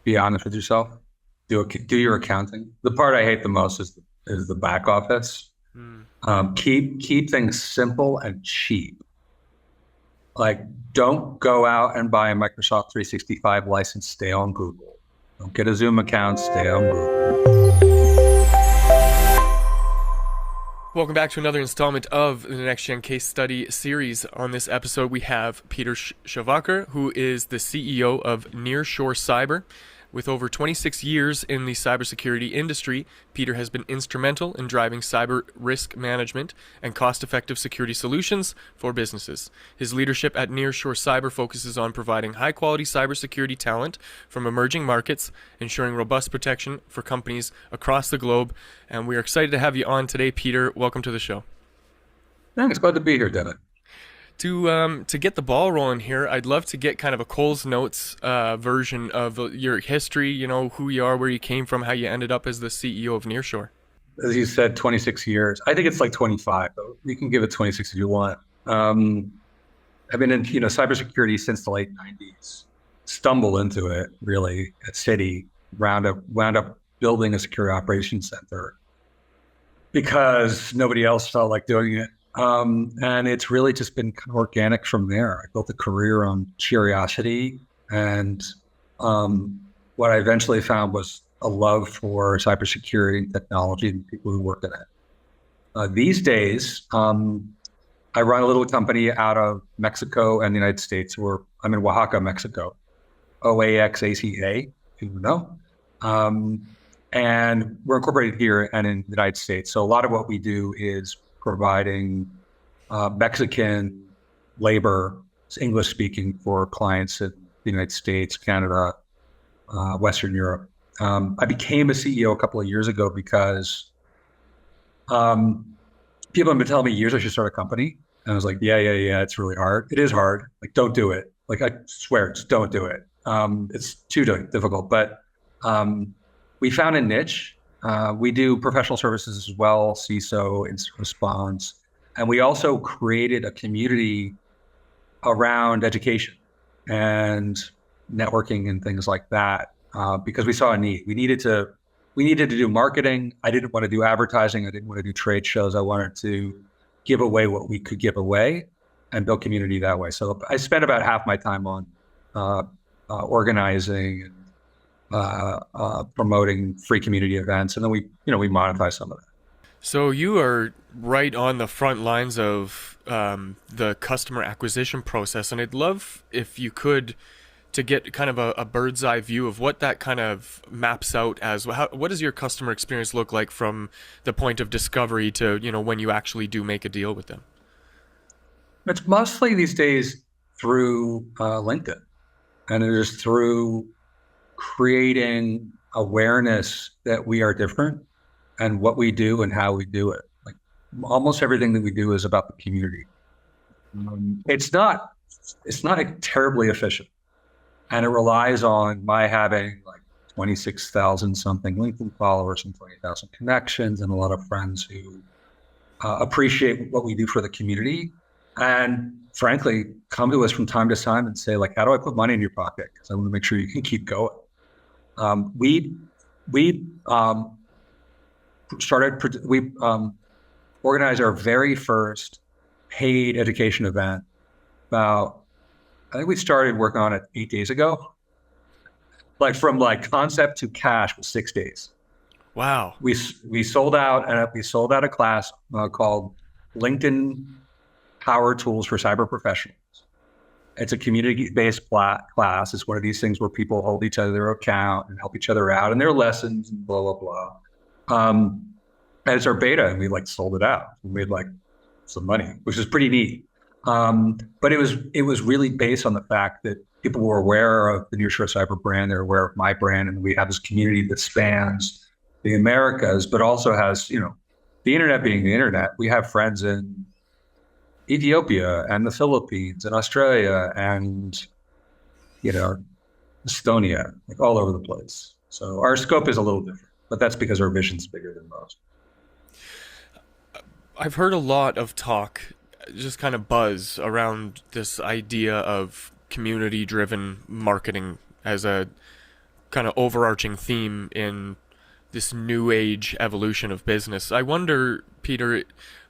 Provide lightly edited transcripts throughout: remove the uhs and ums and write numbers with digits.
be honest with yourself. Do your accounting. The part I hate the most is the back office. Mm. Keep things simple and cheap. Like, don't go out and buy a Microsoft 365 license. Stay on Google. Don't get a Zoom account. Stay on Google. Welcome back to another installment of the Next Gen Case Study series. On this episode, we have Peter Schawacker, who is the CEO of Nearshore Cyber. With over 26 years in the cybersecurity industry, Peter has been instrumental in driving cyber risk management and cost-effective security solutions for businesses. His leadership at Nearshore Cyber focuses on providing high-quality cybersecurity talent from emerging markets, ensuring robust protection for companies across the globe. And we are excited to have you on today, Peter. Welcome to the show. Thanks. Glad to be here, Devin. To get the ball rolling here, I'd love to get kind of a Cole's Notes version of your history, who you are, where you came from, how you ended up as the CEO of Nearshore. As you said, 26 years. I think it's like 25, but you can give it 26 if you want. I've been in cybersecurity since the late 90s. Stumbled into it really at Citi, wound up building a security operations center because nobody else felt like doing it. And it's really just been kind of organic from there. I built a career on curiosity, and what I eventually found was a love for cybersecurity and technology and people who work in it. These days, I run a little company out of Mexico and the United States. I'm in Oaxaca, Mexico, OAXACA, if you know. And we're incorporated here and in the United States. So a lot of what we do is providing Mexican labor, English speaking, for clients in the United States, Canada, Western Europe. I became a CEO a couple of years ago because people have been telling me years I should start a company. And I was like, yeah, it's really hard. It is hard. Like, don't do it. Like, I swear, just don't do it. It's too difficult. But we found a niche. We do professional services as well, CISO, incident response. And we also created a community around education and networking and things like that because we saw a need. We needed to do marketing. I didn't want to do advertising. I didn't want to do trade shows. I wanted to give away what we could give away and build community that way. So I spent about half my time on organizing and promoting free community events, and then we monetize some of that. So you are right on the front lines of the customer acquisition process, and I'd love if you could to get kind of a bird's eye view of what that kind of maps out as. What does your customer experience look like from the point of discovery to when you actually do make a deal with them? It's mostly these days through LinkedIn, and it is through creating awareness that we are different and what we do and how we do it. Like, almost everything that we do is about the community. It's not terribly efficient, and it relies on my having like 26,000 something LinkedIn followers and 20,000 connections and a lot of friends who appreciate what we do for the community, and frankly come to us from time to time and say, like, how do I put money in your pocket? Because I want to make sure you can keep going. We organized our very first paid education event I think we started working on it 8 days ago. Like, from concept to cash was 6 days. Wow. We sold out, and we sold out a class called LinkedIn Power Tools for Cyber Professionals. It's a community-based class. It's one of these things where people hold each other their account and help each other out in their lessons and blah, blah, blah. And it's our beta, and we sold it out. We made some money, which is pretty neat. But it was really based on the fact that people were aware of the Nearshore Cyber brand. They're aware of my brand, and we have this community that spans the Americas, but also has, the internet being the internet. We have friends in Ethiopia and the Philippines and Australia and, Estonia, all over the place. So our scope is a little different, but that's because our vision's bigger than most. I've heard a lot of talk, just kind of buzz around this idea of community-driven marketing as a kind of overarching theme in this new age evolution of business. I wonder, Peter,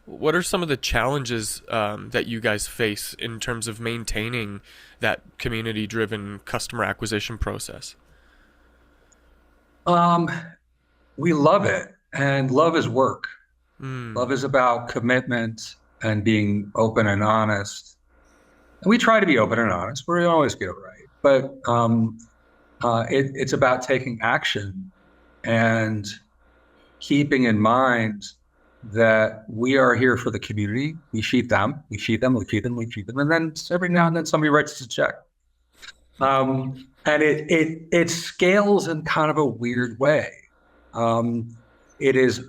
what are some of the challenges that you guys face in terms of maintaining that community-driven customer acquisition process? We love it, and love is work. Mm. Love is about commitment and being open and honest. And we try to be open and honest. We don't always get it right, but it's about taking action and keeping in mind that we are here for the community. We feed them, we feed them, we feed them, we feed them, and then every now and then somebody writes us a check. And it scales in kind of a weird way. It is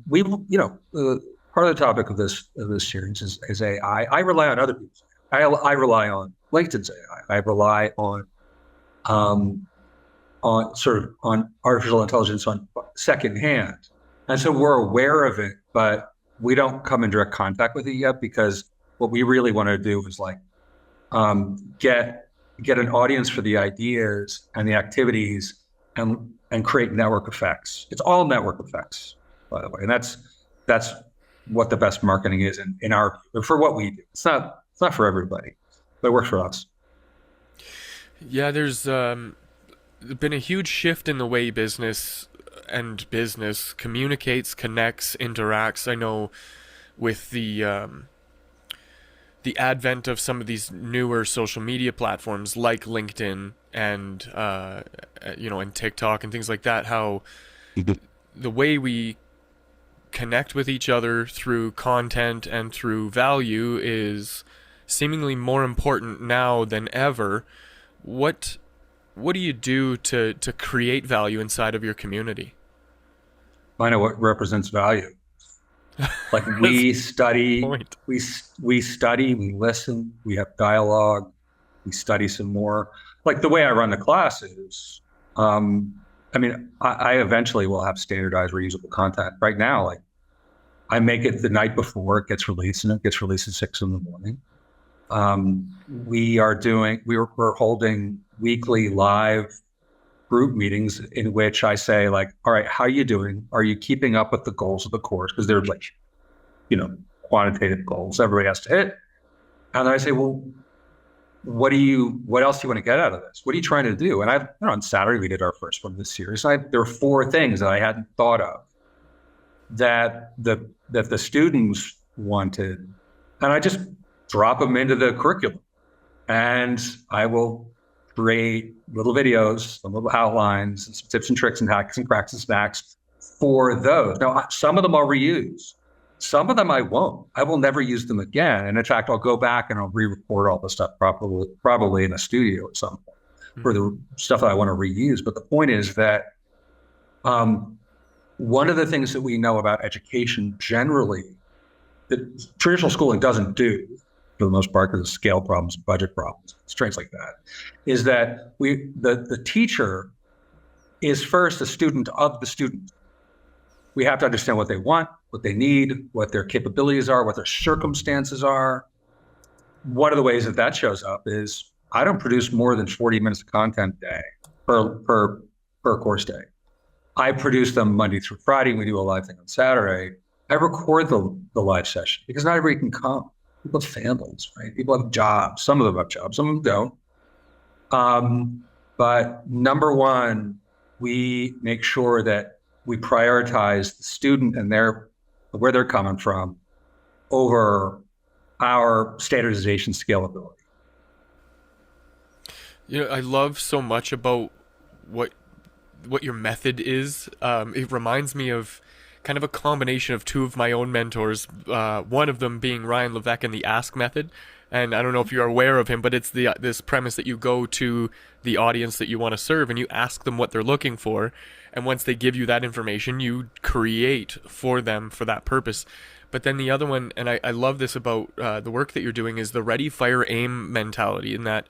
we part of the topic of this series is AI. I rely on other people's. I rely on LinkedIn's AI. I rely on artificial intelligence on secondhand, and so we're aware of it, but we don't come in direct contact with it yet, because what we really want to do is like get an audience for the ideas and the activities, and create network effects. It's all network effects, by the way, and that's what the best marketing is in our, for what we do. It's not for everybody, but it works for us. Yeah, there's been a huge shift in the way business communicates, connects, interacts. I know with the advent of some of these newer social media platforms like LinkedIn and and TikTok and things like that, how the way we connect with each other through content and through value is seemingly more important now than ever. What do you do to create value inside of your community? Find out what represents value. Like we study, we study, we listen, we have dialogue, we study some more. Like the way I run the class is, I eventually will have standardized reusable content. Right now, like I make it the night before it gets released, and it gets released at 6 a.m. We're holding weekly live group meetings in which I say, like, all right, how are you doing? Are you keeping up with the goals of the course? Because they're like, quantitative goals everybody has to hit. And then I say, well, what else do you want to get out of this? What are you trying to do? And on Saturday, we did our first one of this series. There were 4 things that I hadn't thought of that the students wanted. And I just drop them into the curriculum. And I will create little videos, some little outlines, and some tips and tricks and hacks and cracks and snacks for those. Now, some of them I'll reuse. Some of them I won't. I will never use them again. And in fact, I'll go back and I'll re-record all the stuff probably in a studio at some point for the stuff that I want to reuse. But the point is that one of the things that we know about education generally that traditional schooling doesn't do, for the most part, because of scale problems, budget problems, strengths like that, is that the teacher is first a student of the student. We have to understand what they want, what they need, what their capabilities are, what their circumstances are. One of the ways that shows up is I don't produce more than 40 minutes of content a day per course day. I produce them Monday through Friday. We do a live thing on Saturday. I record the live session because not everybody can come. People have families, right? People have jobs. Some of them have jobs, some of them don't. But number one, we make sure that we prioritize the student and where they're coming from over our standardization scalability. I love so much about what your method is. It reminds me of kind of a combination of 2 of my own mentors, one of them being Ryan Levesque and the Ask method. And I don't know if you're aware of him, but it's this premise that you go to the audience that you want to serve and you ask them what they're looking for. And once they give you that information, you create for them for that purpose. But then the other one, and I love this about the work that you're doing, is the ready, fire, aim mentality, in that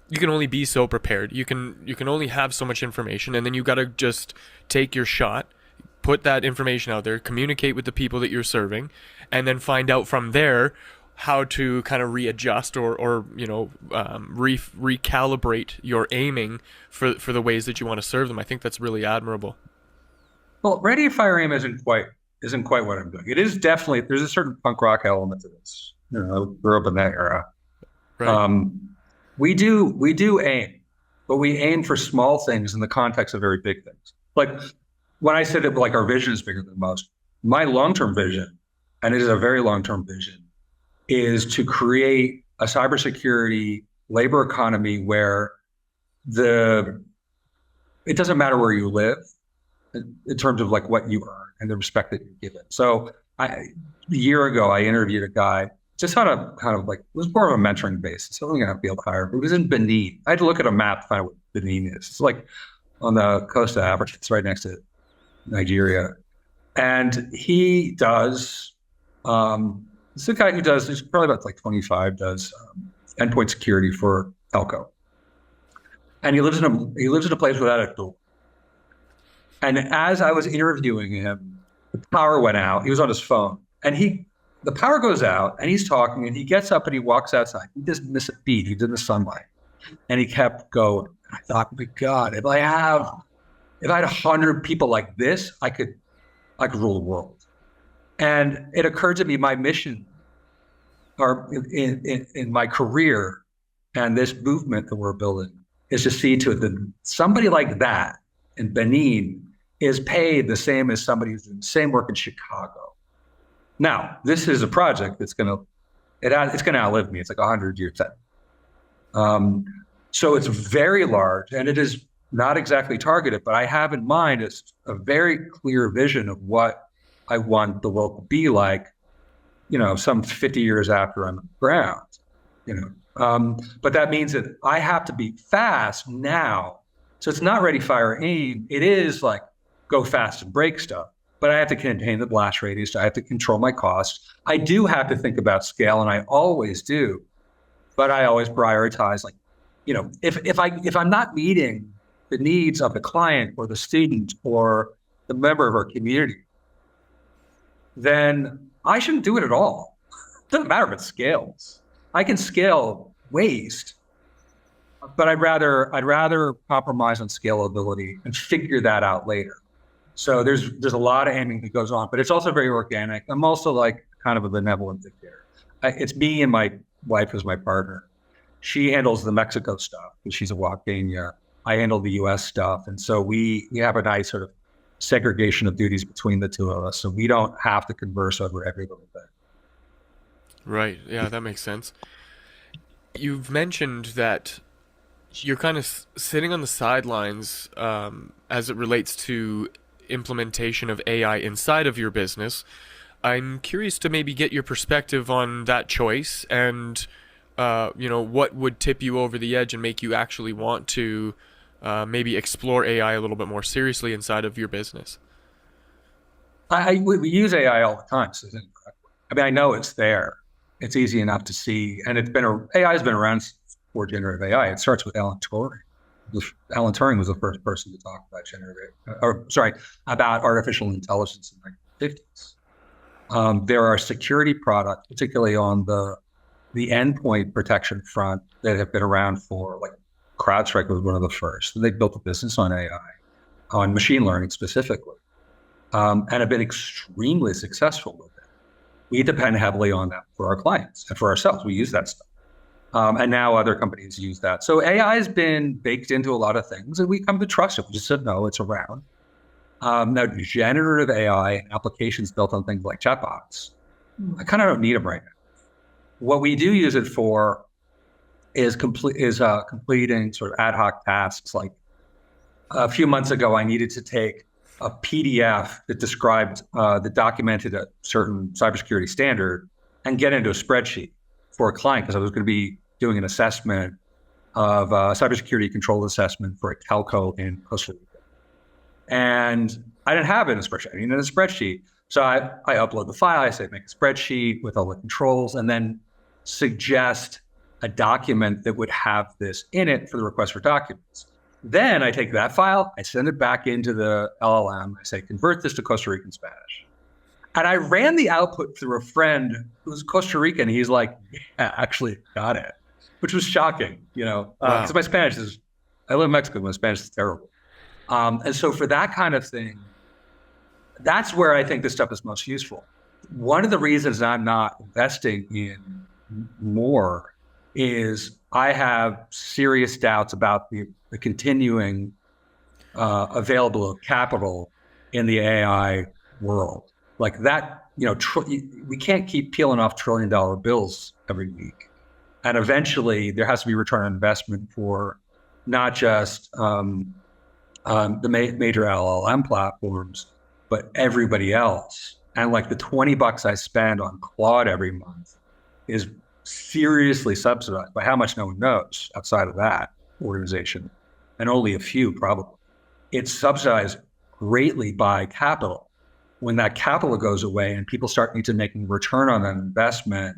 you can only be so prepared. You can only have so much information, and then you got to just take your shot, put that information out there, communicate with the people that you're serving, and then find out from there how to kind of readjust or recalibrate your aiming for the ways that you want to serve them. I think that's really admirable. Well, Ready Fire Aim isn't quite what I'm doing. It is definitely, there's a certain punk rock element to this. I grew up in that era. Right. We do aim, but we aim for small things in the context of very big things. Like when I said that like our vision is bigger than most, my long-term vision, and it is a very long-term vision, is to create a cybersecurity labor economy where it doesn't matter where you live in terms of like what you earn and the respect that you give it. So a year ago, I interviewed a guy just on a kind of like, it was more of a mentoring basis. So I'm going to be able to hire him. It was in Benin. I had to look at a map to find out what Benin is. It's like on the coast of Africa. It's right next to Nigeria. And he does, it's a guy who does, he's probably about like 25, does endpoint security for telco. And he lives in a place without a door. And as I was interviewing him, the power went out. He was on his phone, and the power goes out, and he's talking, and he gets up and he walks outside. He doesn't miss a beat. He's in the sunlight, and he kept going. I thought, oh my God, if I had 100 people like this, I could rule the world. And it occurred to me, my mission, or in my career, and this movement that we're building, is to see to it that somebody like that in Benin is paid the same as somebody who's doing the same work in Chicago. Now, this is a project that's it's gonna outlive me. It's like 100 years out. So it's very large, and it is not exactly targeted, but I have in mind a very clear vision of what I want the world to be like, some 50 years after I'm on the ground, but that means that I have to be fast now. So it's not ready, fire, aim. It is like go fast and break stuff, but I have to contain the blast radius. I have to control my costs. I do have to think about scale, and I always do, but I always prioritize, like, if I'm not meeting the needs of the client or the student or the member of our community, then I shouldn't do it at all. It doesn't matter if it scales. I can scale waste, but I'd rather compromise on scalability and figure that out later. So there's a lot of aiming that goes on, but it's also very organic. I'm also like kind of a benevolent dictator. It's me and my wife as my partner. She handles the Mexico stuff because she's a Oaxaqueña. I handle the U.S. stuff, and so we have a nice sort of segregation of duties between the two of us, so we don't have to converse over every little thing. Right. Yeah, that makes sense. You've mentioned that you're kind of sitting on the sidelines as it relates to implementation of AI inside of your business. I'm curious to maybe get your perspective on that choice and, what would tip you over the edge and make you actually want to maybe explore AI a little bit more seriously inside of your business. We use AI all the time. So I know it's there. It's easy enough to see, and AI has been around for generative AI. It starts with Alan Turing. Alan Turing was the first person to talk about about artificial intelligence in the 1950s. There are security products, particularly on the endpoint protection front, that have been around for, like, CrowdStrike was one of the first. They built a business on AI, on machine learning specifically, and have been extremely successful with it. We depend heavily on that for our clients and for ourselves. We use that stuff. And now other companies use that. So AI has been baked into a lot of things, and we come to trust it. We just said, no, it's around. Now, generative AI and applications built on things like chatbots, I kind of don't need them right now. What we do use it for is completing sort of ad hoc tasks. Like a few months ago, I needed to take a PDF that documented a certain cybersecurity standard and get into a spreadsheet for a client, because I was going to be doing an assessment of cybersecurity control assessment for a telco in Costa Rica. And I didn't have it in a spreadsheet. I needed a spreadsheet. So I upload the file. I say, make a spreadsheet with all the controls, and then suggest a document that would have this in it for the request for documents. Then I take that file, I send it back into the LLM. I say, convert this to Costa Rican Spanish. And I ran the output through a friend who's Costa Rican. He's like, yeah, actually got it, which was shocking, because Wow. my Spanish is, I live in Mexico, my Spanish is terrible. And so for that kind of thing, that's where I think this stuff is most useful. One of the reasons I'm not investing in more is I have serious doubts about the continuing available capital in the AI world. Like that, we can't keep peeling off $1 trillion bills every week. And eventually there has to be return on investment for not just the major LLM platforms, but everybody else. And like the $20 I spend on Claude every month is seriously subsidized by how much no one knows outside of that organization, and only a few probably. It's subsidized greatly by capital. When that capital goes away and people start need to making return on that investment,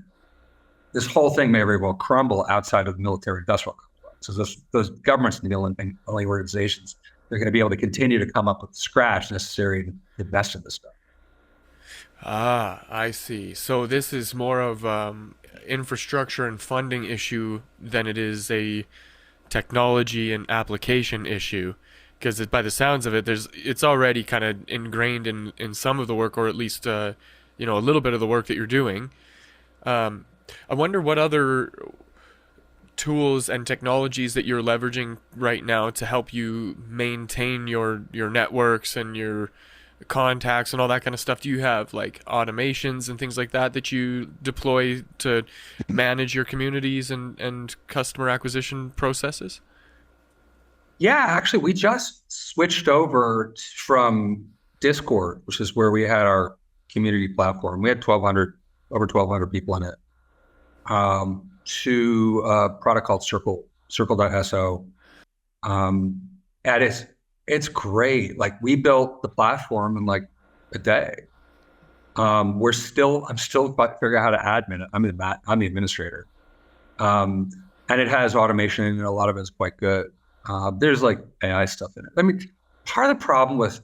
this whole thing may very well crumble outside of the military industrial complex. So those governments and the only organizations, they're going to be able to continue to come up with the scratch necessary to invest in this stuff. Ah, I see. So this is more of infrastructure and funding issue than it is a technology and application issue. Because by the sounds of it, it's already kind of ingrained in some of the work, or at least a little bit of the work that you're doing. Um, I wonder what other tools and technologies that you're leveraging right now to help you maintain your networks and your contacts and all that kind of stuff. Do you have like automations and things like that you deploy to manage your communities and customer acquisition processes? Yeah, actually, we just switched over from Discord, which is where we had our community platform. We had 1,200, over 1,200 people in it, to a product called Circle.so. And it's great. Like we built the platform in like a day. I'm still figuring out how to admin it. I'm the administrator. And it has automation and a lot of it is quite good. There's like AI stuff in it. I mean, part of the problem with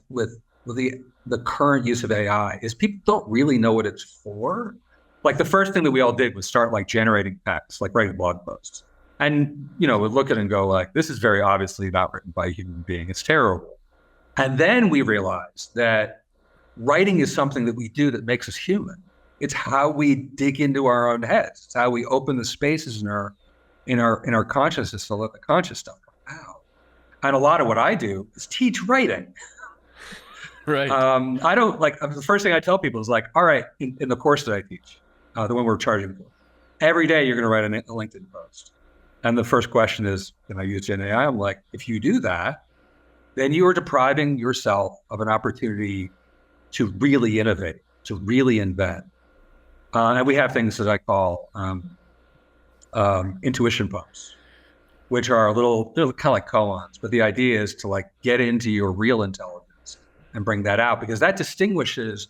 the current use of AI is people don't really know what it's for. Like the first thing that we all did was start like generating text, like writing blog posts. And, we look at it and go like, this is very obviously not written by a human being. It's terrible. And then we realized that writing is something that we do that makes us human. It's how we dig into our own heads. It's how we open the spaces in our consciousness to let the conscious stuff come out. And a lot of what I do is teach writing. Right. I don't like the first thing I tell people is like, all right, in the course that I teach, the one we're charging for, every day you're going to write a LinkedIn post. And the first question is, can I use Gen AI? I'm like, if you do that, then you are depriving yourself of an opportunity to really innovate, to really invent. And we have things that I call intuition pumps, which are they're kind of like koans, but the idea is to like get into your real intelligence and bring that out, because that distinguishes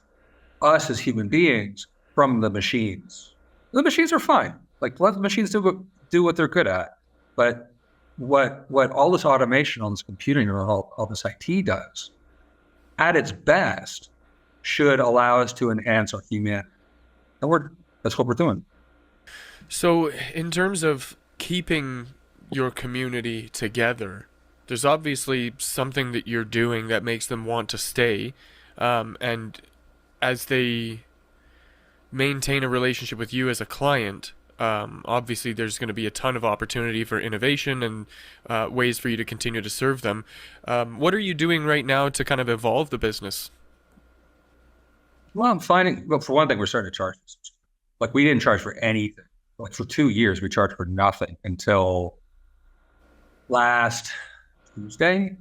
us as human beings from the machines. The machines are fine. Like let the machines do what they're good at. But what all this automation, all this computing, or all this IT does, at its best, should allow us to enhance our humanity. And that's what we're doing. So in terms of keeping your community together, there's obviously something that you're doing that makes them want to stay. And as they maintain a relationship with you as a client, obviously there's going to be a ton of opportunity for innovation and ways for you to continue to serve them. What are you doing right now to kind of evolve the business? Well, for one thing, we're starting to charge. Like we didn't charge for anything. Like for 2 years, we charged for nothing until last Tuesday.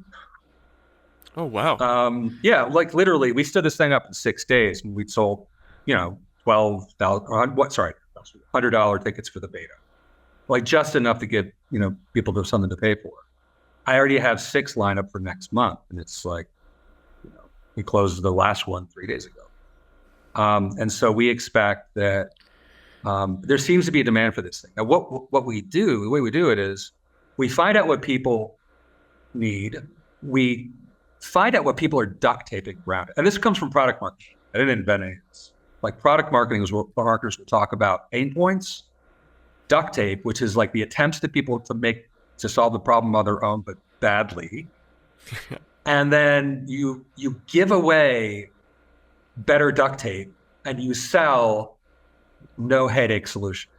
Oh, wow. Yeah, like literally, we stood this thing up in 6 days, and we'd sold, $100 tickets for the beta, like just enough to get people to something to pay for. I already have 6 lined up for next month, and it's like, we closed the last one 3 days ago, and so we expect that there seems to be a demand for this thing. Now, what we do, the way we do it is, we find out what people need. We find out what people are duct taping around it. And this comes from product marketing. I didn't invent any of this. Like product marketing is what marketers will talk about pain points, duct tape, which is like the attempts that people to solve the problem on their own, but badly. And then you give away better duct tape and you sell no headache solution,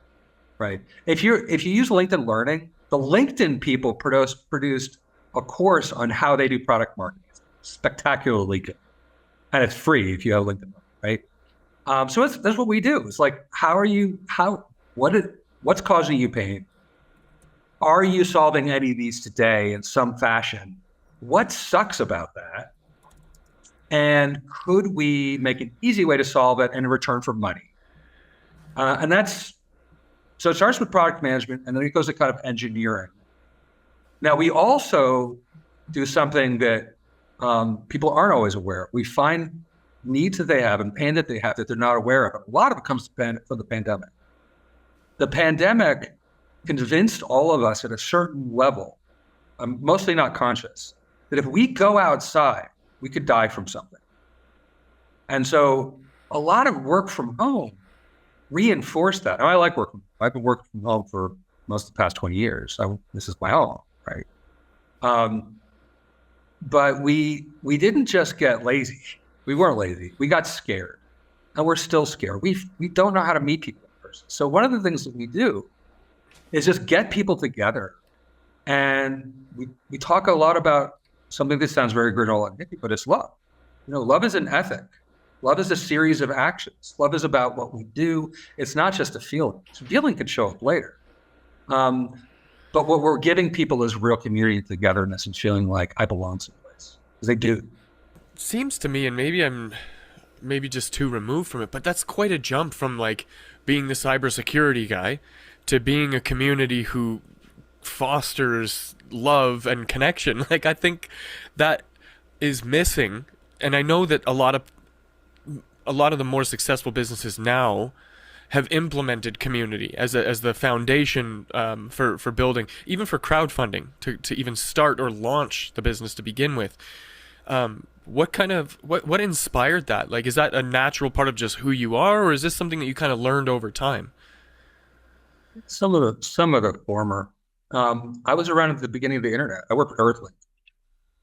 right? If you use LinkedIn Learning, the LinkedIn people produced a course on how they do product marketing. It's spectacularly good. And it's free if you have LinkedIn, right? So that's what we do. It's like, what's causing you pain? Are you solving any of these today in some fashion? What sucks about that? And could we make an easy way to solve it in return for money? So it starts with product management, and then it goes to kind of engineering. Now, we also do something that people aren't always aware of. We find needs that they have and pain that they have that they're not aware of. A lot of it comes from the pandemic. The pandemic convinced all of us at a certain level, mostly not conscious, that if we go outside, we could die from something. And so a lot of work from home reinforced that. And I like working. I've been working from home for most of the past 20 years. This is my home, right? But we didn't just get lazy. We weren't lazy. We got scared, and we're still scared. We don't know how to meet people in person. So one of the things that we do is just get people together, and we talk a lot about something that sounds very granola, but it's love. Love is an ethic. Love is a series of actions. Love is about what we do. It's not just a feeling. A feeling can show up later. But what we're giving people is real community togetherness and feeling like I belong someplace. Because they do. Seems to me, and maybe I'm just too removed from it, but that's quite a jump from like being the cybersecurity guy to being a community who fosters love and connection. Like, I think that is missing. And I know that a lot of the more successful businesses now have implemented community as the foundation for building, even for crowdfunding, to even start or launch the business to begin with. What inspired that? Like, is that a natural part of just who you are, or is this something that you kind of learned over time? Some of the former. I was around at the beginning of the internet. I worked with Earthlink,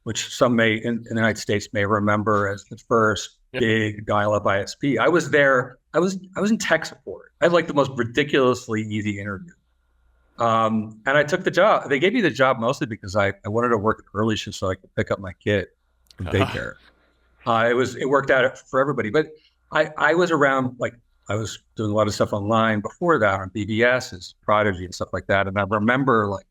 which some in the United States may remember as the first big dial-up ISP. I was there. I was in tech support. I had like the most ridiculously easy interview. And I took the job. They gave me the job mostly because I wanted to work early shift so I could pick up my kid from daycare. It worked out for everybody. But I was around, like, I was doing a lot of stuff online before that on BBS, Prodigy and stuff like that. And I remember, like,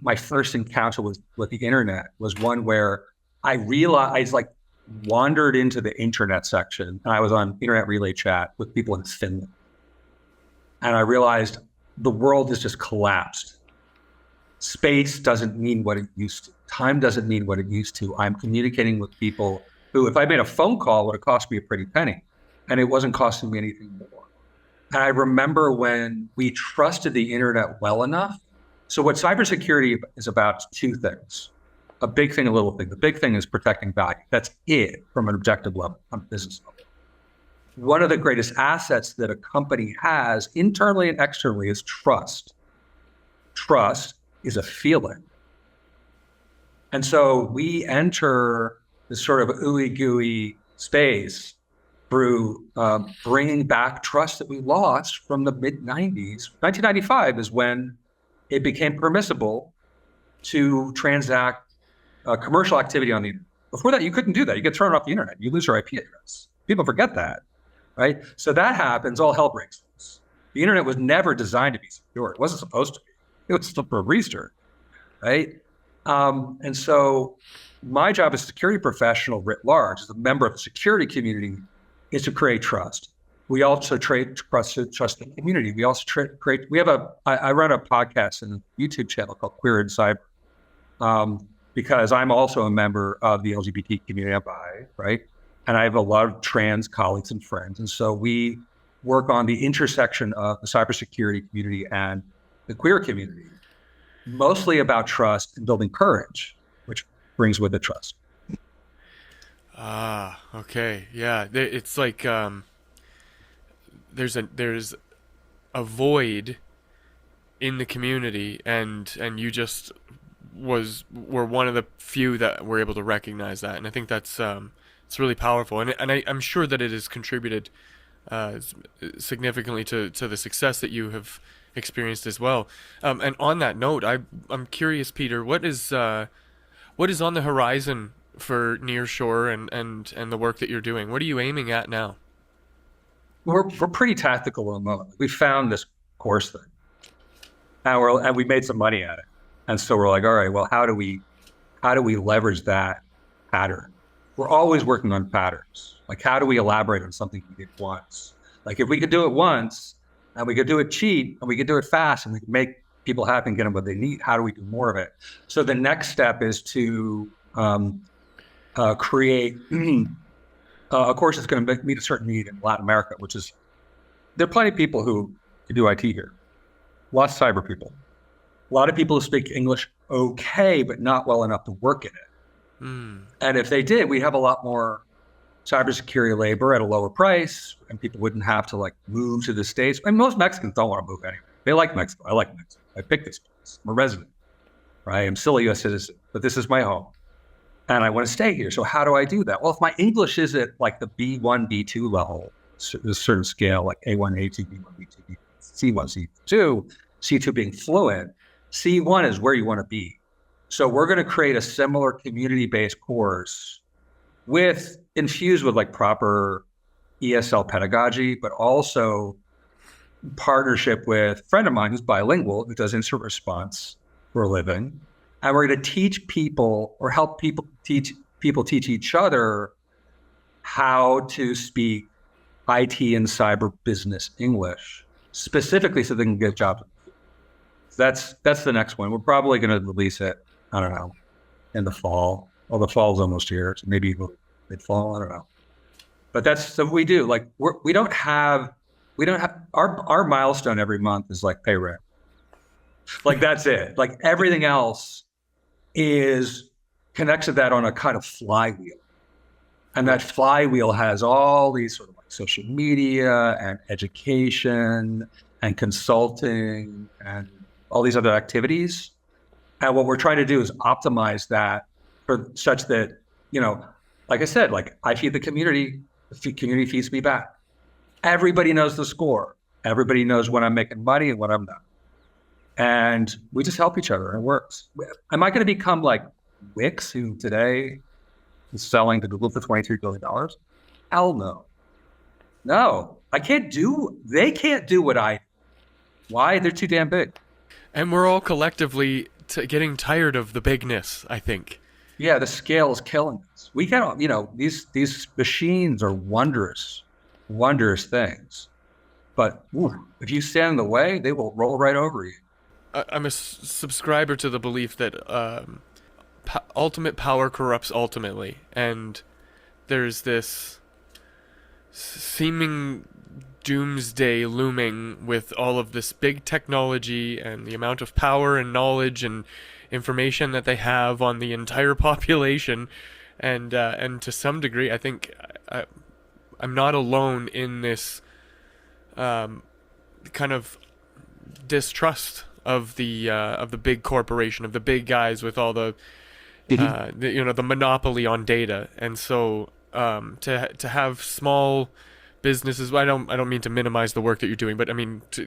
my first encounter with the internet was one where I realized, like, wandered into the internet section, and I was on internet relay chat with people in Finland. And I realized the world has just collapsed. Space doesn't mean what it used to. Time doesn't mean what it used to. I'm communicating with people who, if I made a phone call, would have cost me a pretty penny, and it wasn't costing me anything more. And I remember when we trusted the internet well enough. So what cybersecurity is about is two things. A big thing, a little thing. The big thing is protecting value. That's it from an objective level, on a business level. One of the greatest assets that a company has internally and externally is trust. Trust is a feeling. And so we enter this sort of ooey gooey space through bringing back trust that we lost from the mid-90s. 1995 is when it became permissible to transact commercial activity on the internet. Before that, you couldn't do that. You get thrown off the internet. You lose your IP address. People forget that, right? So that happens, all hell breaks loose. The internet was never designed to be secure. It wasn't supposed to be. It was still for a restart, right? And so my job as a security professional writ large, as a member of the security community, is to create trust. We also trade trust in the community. We also I run a podcast and a YouTube channel called Queer in Cyber. Because I'm also a member of the LGBT community, I'm bi, right? And I have a lot of trans colleagues and friends. And so we work on the intersection of the cybersecurity community and the queer community, mostly about trust and building courage, which brings with it trust. Ah, okay, yeah. It's like there's a void in the community, and you just were one of the few that were able to recognize that, and I think that's it's really powerful, and I'm sure that it has contributed uh, significantly to the success that you have experienced as well. And on that note, I'm curious, Peter, what is on the horizon for nearshore and the work that you're doing? What are you aiming at now? We're pretty tactical at the moment. We found this course thing, and we made some money at it. And so we're like, all right, well, how do we leverage that pattern? We're always working on patterns. Like, how do we elaborate on something we did once? Like, if we could do it once and we could do it cheap and we could do it fast and we could make people happy and get them what they need, how do we do more of it? So the next step is to create a course that's going to meet a certain need in Latin America, which is there are plenty of people who do IT here, lots of cyber people, a lot of people who speak English okay, but not well enough to work in it. Hmm. And if they did, we'd have a lot more cybersecurity labor at a lower price, and people wouldn't have to like move to the States. And most Mexicans don't want to move anyway. They like Mexico. I like Mexico. I picked this place. I'm a resident, right? I'm still a U.S. citizen, but this is my home, and I want to stay here. So how do I do that? Well, if my English is at like the B1, B2 level, a certain scale, like A1, A2, B1, B2, C1, C2, C2 being fluent, C1 is where you want to be. So we're going to create a similar community-based course with infused with like proper ESL pedagogy, but also partnership with a friend of mine who's bilingual, who does instant response for a living. And we're going to teach people or help people teach each other how to speak IT and cyber business English, specifically so they can get jobs. So that's the next one. We're probably going to release it, I don't know, in the fall. Well, the fall's almost here, so maybe mid-fall. I don't know. But that's so we do. Like we don't have our milestone every month is like pay rent. Like that's it. Like everything else is connects to that on a kind of flywheel. And that flywheel has all these sort of like social media and education and consulting and all these other activities. And what we're trying to do is optimize that for such that, like I said, like I feed the community community feeds me back. Everybody knows the score. Everybody knows when I'm making money and when I'm not. And we just help each other and it works. Am I going to become like Wix, who today is selling to Google for $23 billion? Hell no. No, they can't do what I, why? They're too damn big. And we're all collectively getting tired of the bigness, I think. Yeah, the scale is killing us. We can't, these machines are wondrous, wondrous things. But if you stand in the way, they will roll right over you. I'm a subscriber to the belief that ultimate power corrupts ultimately, and there's this seeming doomsday looming with all of this big technology and the amount of power and knowledge and information that they have on the entire population, and to some degree, I think I'm not alone in this kind of distrust of the big corporation, of the big guys with all the monopoly on data. And so to have small businesses, I don't mean to minimize the work that you're doing, but I mean for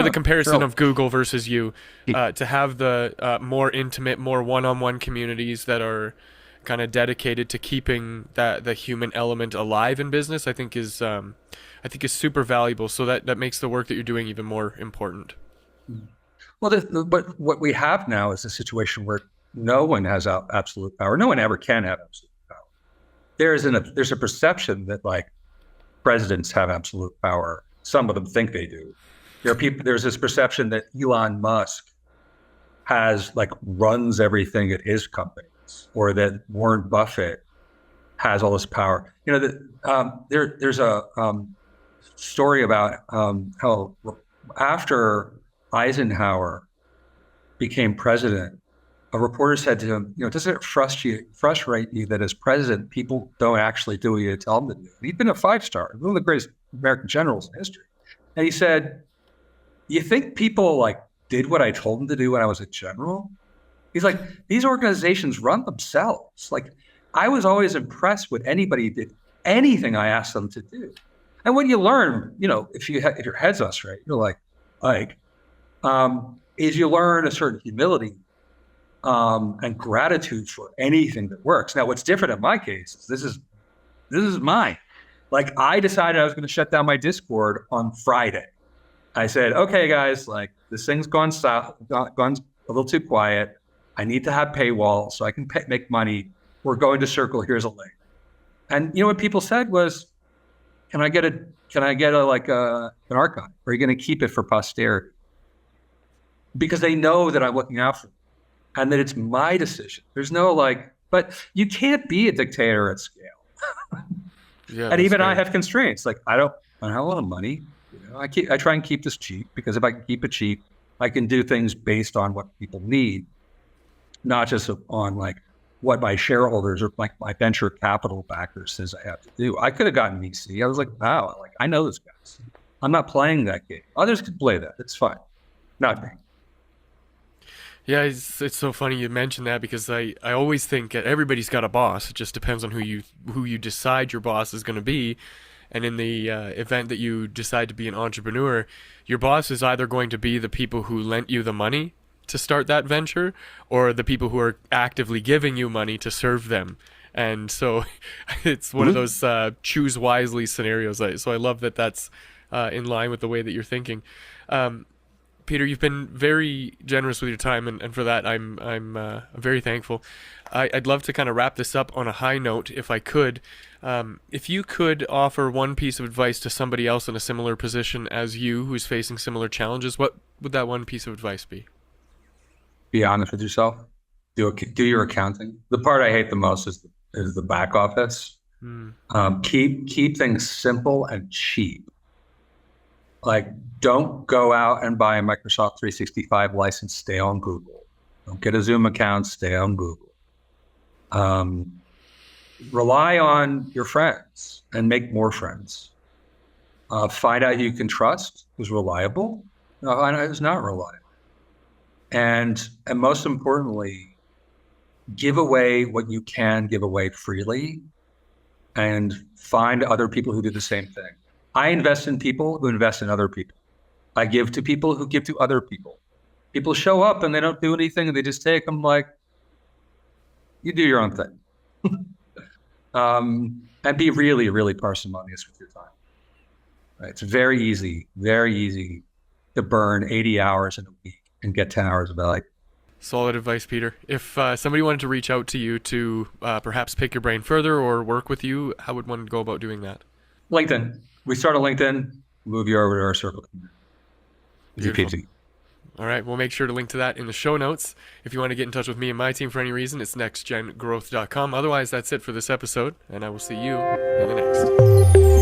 the comparison of Google versus you, to have the more intimate, more one-on-one communities that are kind of dedicated to keeping the human element alive in business, I think is super valuable. So that makes the work that you're doing even more important. Well, but what we have now is a situation where no one has absolute power. No one ever can have absolute power. There's a perception that like presidents have absolute power. Some of them think they do. There's this perception that Elon Musk runs everything at his companies, or that Warren Buffett has all this power. There's a story about how after Eisenhower became president a reporter said to him, doesn't it frustrate you that as president, people don't actually do what you tell them to do? And he'd been a 5-star, one of the greatest American generals in history. And he said, you think people like did what I told them to do when I was a general? He's like, these organizations run themselves. Like, I was always impressed when anybody did anything I asked them to do. And when you learn, if your head's on straight, you're like, is you learn a certain humility and gratitude for anything that works. Now, what's different in my case is this is mine. Like, I decided I was going to shut down my Discord on Friday. I said, okay, guys, like, this thing's gone south, gone a little too quiet. I need to have paywall so I can make money. We're going to Circle. Here's a link. And what people said was, can I get an archive? Or are you going to keep it for posterity? Because they know that I'm looking out for them and that it's my decision. There's no but you can't be a dictator at scale. Yeah, and even fair. I have constraints. Like, I don't have a lot of money. I try and keep this cheap, because if I can keep it cheap, I can do things based on what people need, not just on what my shareholders or my venture capital backers says I have to do. I could have gotten VC. I was like, wow, I know those guys. I'm not playing that game. Others can play that. It's fine. Not me. Yeah, it's so funny you mentioned that, because I always think that everybody's got a boss. It just depends on who you decide your boss is going to be. And in the event that you decide to be an entrepreneur, your boss is either going to be the people who lent you the money to start that venture, or the people who are actively giving you money to serve them. And so it's one of those choose wisely scenarios. So I love that that's in line with the way that you're thinking. Peter, you've been very generous with your time, and for that I'm very thankful. I'd love to kind of wrap this up on a high note, if I could. If you could offer one piece of advice to somebody else in a similar position as you, who's facing similar challenges, what would that one piece of advice be? Be honest with yourself. Do your accounting. The part I hate the most is the back office. Keep things simple and cheap. Like, don't go out and buy a Microsoft 365 license. Stay on Google. Don't get a Zoom account. Stay on Google. Rely on your friends and make more friends. Find out who you can trust, who's reliable. Find out who's not reliable. And most importantly, give away what you can give away freely, and find other people who do the same thing. I invest in people who invest in other people. I give to people who give to other people. People show up and they don't do anything, and they just take them. Like, you do your own thing. And be really, really parsimonious with your time. Right? It's very easy to burn 80 hours in a week and get 10 hours of value. Solid advice, Peter. If somebody wanted to reach out to you to perhaps pick your brain further or work with you, how would one go about doing that? LinkedIn. We start a LinkedIn, move you over to our Circle community. GPT. All right, we'll make sure to link to that in the show notes. If you want to get in touch with me and my team for any reason, it's nextgengrowth.com. Otherwise, that's it for this episode, and I will see you in the next.